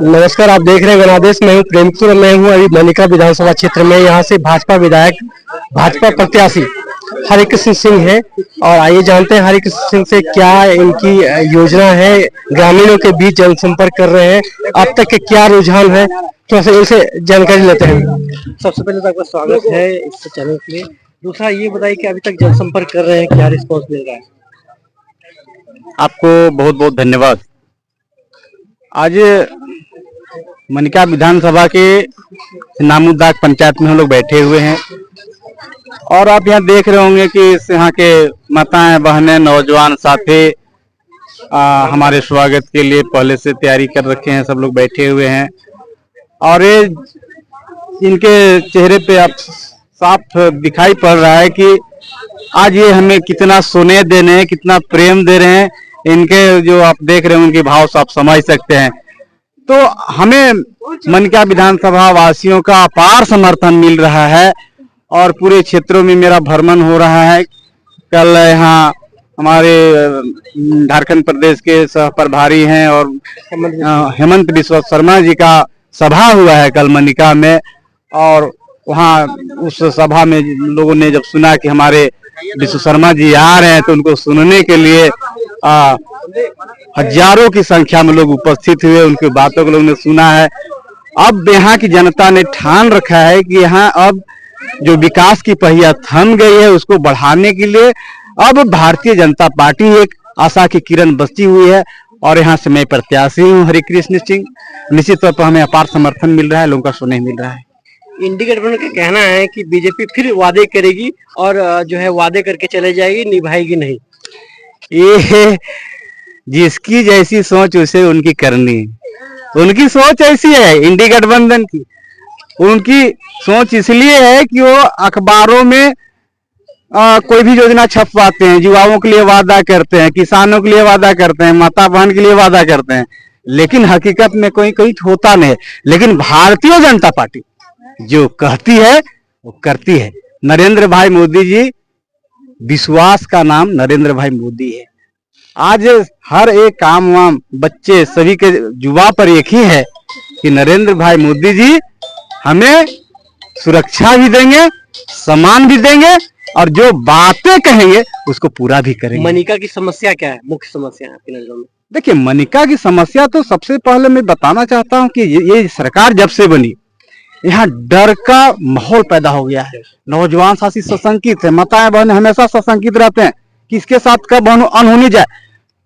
नमस्कार, आप देख रहे हैं गणादेश। मैं हूँ प्रेमपुर में हूँ अभी मनिका विधानसभा क्षेत्र में। यहाँ से भाजपा विधायक, भाजपा प्रत्याशी हरिकृष्ण सिंह है और आइए जानते हैं हरिकृष्ण सिंह से क्या इनकी योजना है। ग्रामीणों के बीच जनसंपर्क कर रहे हैं, अब तक के क्या रुझान है, थोड़ा सा इनसे जानकारी लेते हैं। सबसे पहले तो आपका स्वागत है इस चैनल के लिए। दूसरा ये बताइए कि अभी तक जनसंपर्क कर रहे हैं, क्या रिस्पॉन्स मिल रहा है? आपको बहुत बहुत धन्यवाद। आज मनिका विधानसभा के नामुद्दाक पंचायत में हम लोग बैठे हुए हैं और आप यहाँ देख रहे होंगे कि यहाँ के माताएं, बहनें, नौजवान साथी हमारे स्वागत के लिए पहले से तैयारी कर रखे हैं। सब लोग बैठे हुए हैं और ये इनके चेहरे पे आप साफ दिखाई पड़ रहा है कि आज ये हमें कितना स्नेह दे रहे हैं, कितना प्रेम दे रहे हैं। इनके जो आप देख रहे हैं उनके भाव से आप समझ सकते हैं। तो हमें मनिका विधानसभा वासियों का अपार समर्थन मिल रहा है और पूरे क्षेत्रों में मेरा भ्रमण हो रहा है। कल यहाँ हमारे झारखंड प्रदेश के सह प्रभारी हैं और हेमंत बिस्वा शर्मा जी का सभा हुआ है कल मनिका में, और वहाँ उस सभा में लोगों ने जब सुना कि हमारे विश्व शर्मा जी आ रहे हैं तो उनको सुनने के लिए हजारों की संख्या में लोग उपस्थित हुए। उनकी बातों को लोगों ने सुना है। अब यहाँ की जनता ने ठान रखा है कि यहाँ अब जो विकास की पहिया थम गई है उसको बढ़ाने के लिए अब भारतीय जनता पार्टी एक आशा की किरण बची हुई है और यहाँ से मैं प्रत्याशी हूँ हरिकृष्ण सिंह। निश्चित तौर पर हमें अपार समर्थन मिल रहा है, लोगों का स्नेह मिल रहा है। इंडी गठबंधन का कहना है कि बीजेपी फिर वादे करेगी और जो है वादे करके चले जाएगी, निभाएगी नहीं। ये जिसकी जैसी सोच उसे उनकी करनी है। उनकी सोच ऐसी है इंडी गठबंधन की। उनकी सोच इसलिए है कि वो अखबारों में कोई भी योजना छपवाते हैं, युवाओं के लिए वादा करते हैं, किसानों के लिए वादा करते हैं, माता बहन के लिए वादा करते हैं, लेकिन हकीकत में कोई होता नहीं। लेकिन भारतीय जनता पार्टी जो कहती है वो करती है। नरेंद्र भाई मोदी जी, विश्वास का नाम नरेंद्र भाई मोदी है। आज हर एक काम वाम बच्चे सभी के जुबा पर एक ही है कि नरेंद्र भाई मोदी जी हमें सुरक्षा भी देंगे, सम्मान भी देंगे और जो बातें कहेंगे उसको पूरा भी करेंगे। मनिका की समस्या क्या है, मुख्य समस्या है आपकी नजरों में? देखिए, मनिका की समस्या तो सबसे पहले मैं बताना चाहता हूँ कि ये सरकार जब से बनी यहाँ डर का माहौल पैदा हो गया है। नौजवान साथी सशंकित है, माताएं बहन हमेशा सशंकित रहते हैं कि इसके साथ कब अनहोनी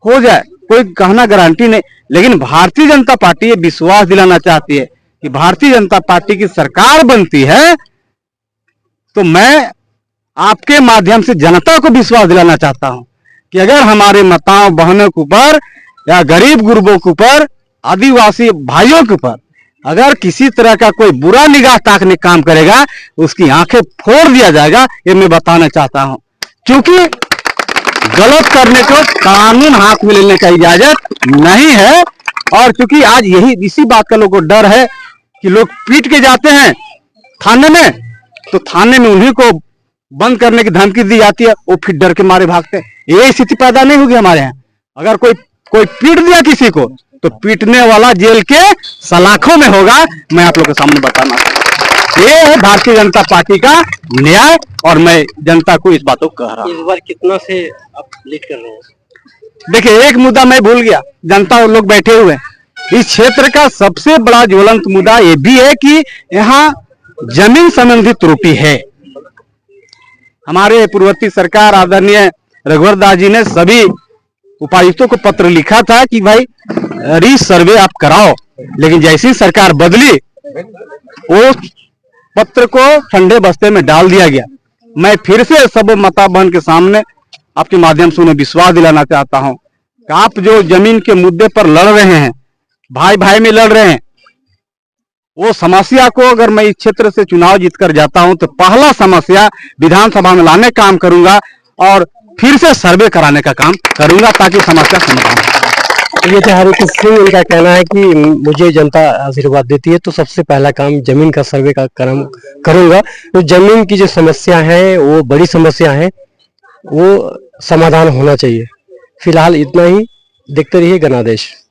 हो जाए, कोई कहना गारंटी नहीं। लेकिन भारतीय जनता पार्टी ये विश्वास दिलाना चाहती है कि भारतीय जनता पार्टी की सरकार बनती है तो मैं आपके माध्यम से जनता को विश्वास दिलाना चाहता हूं कि अगर हमारे माताओं बहनों के ऊपर या गरीब गुरबों के ऊपर, आदिवासी भाइयों के ऊपर अगर किसी तरह का कोई बुरा निगाह ताकने काम करेगा उसकी आंखें फोड़ दिया जाएगा। ये मैं बताना चाहता हूं, क्योंकि गलत करने को कानून हाथ में लेने का इजाजत नहीं है। और क्योंकि आज इसी बात का लोगों को डर है कि लोग पीट के जाते हैं थाने में, तो थाने में उन्हीं को बंद करने की धमकी दी जाती है, वो फिर डर के मारे भागते हैं। ये स्थिति पैदा नहीं होगी हमारे यहाँ। अगर कोई पीट दिया किसी को तो पीटने वाला जेल के सलाखों में होगा। मैं आप लोग के सामने बताना, ये है भारतीय जनता पार्टी का न्याय और मैं जनता को इस बात को कह रहा हूँ। इस बार कितना से आप लीड कर रहे हैं? देखिए, एक मुद्दा मैं भूल गया, जनता और लोग बैठे हुए हैं। इस क्षेत्र का सबसे बड़ा ज्वलंत मुद्दा ये भी है कि यहाँ जमीन संबंधी त्रुटि है। हमारे पूर्ववर्ती सरकार आदरणीय रघुवर दास जी ने सभी उपायुक्तों को पत्र लिखा था कि भाई री सर्वे आप कराओ, लेकिन जैसी सरकार बदली वो पत्र को ठंडे बस्ते में डाल दिया गया। मैं फिर से सब माता बहन के सामने आपके माध्यम से उन्हें विश्वास दिलाना चाहता हूं कि आप जो जमीन के मुद्दे पर लड़ रहे हैं, भाई भाई में लड़ रहे हैं, वो समस्या को अगर मैं इस क्षेत्र से चुनाव जीतकर जाता हूं तो पहला समस्या विधानसभा में लाने का काम करूंगा और फिर से सर्वे कराने का काम करूंगा ताकि समस्या समाधान हो। ये हरिकृष्ण सिंह, इनका कहना है कि मुझे जनता आशीर्वाद देती है तो सबसे पहला काम जमीन का सर्वे का काम करूंगा। तो जमीन की जो समस्या है वो बड़ी समस्या है, वो समाधान होना चाहिए। फिलहाल इतना ही, देखते रहिए गणादेश।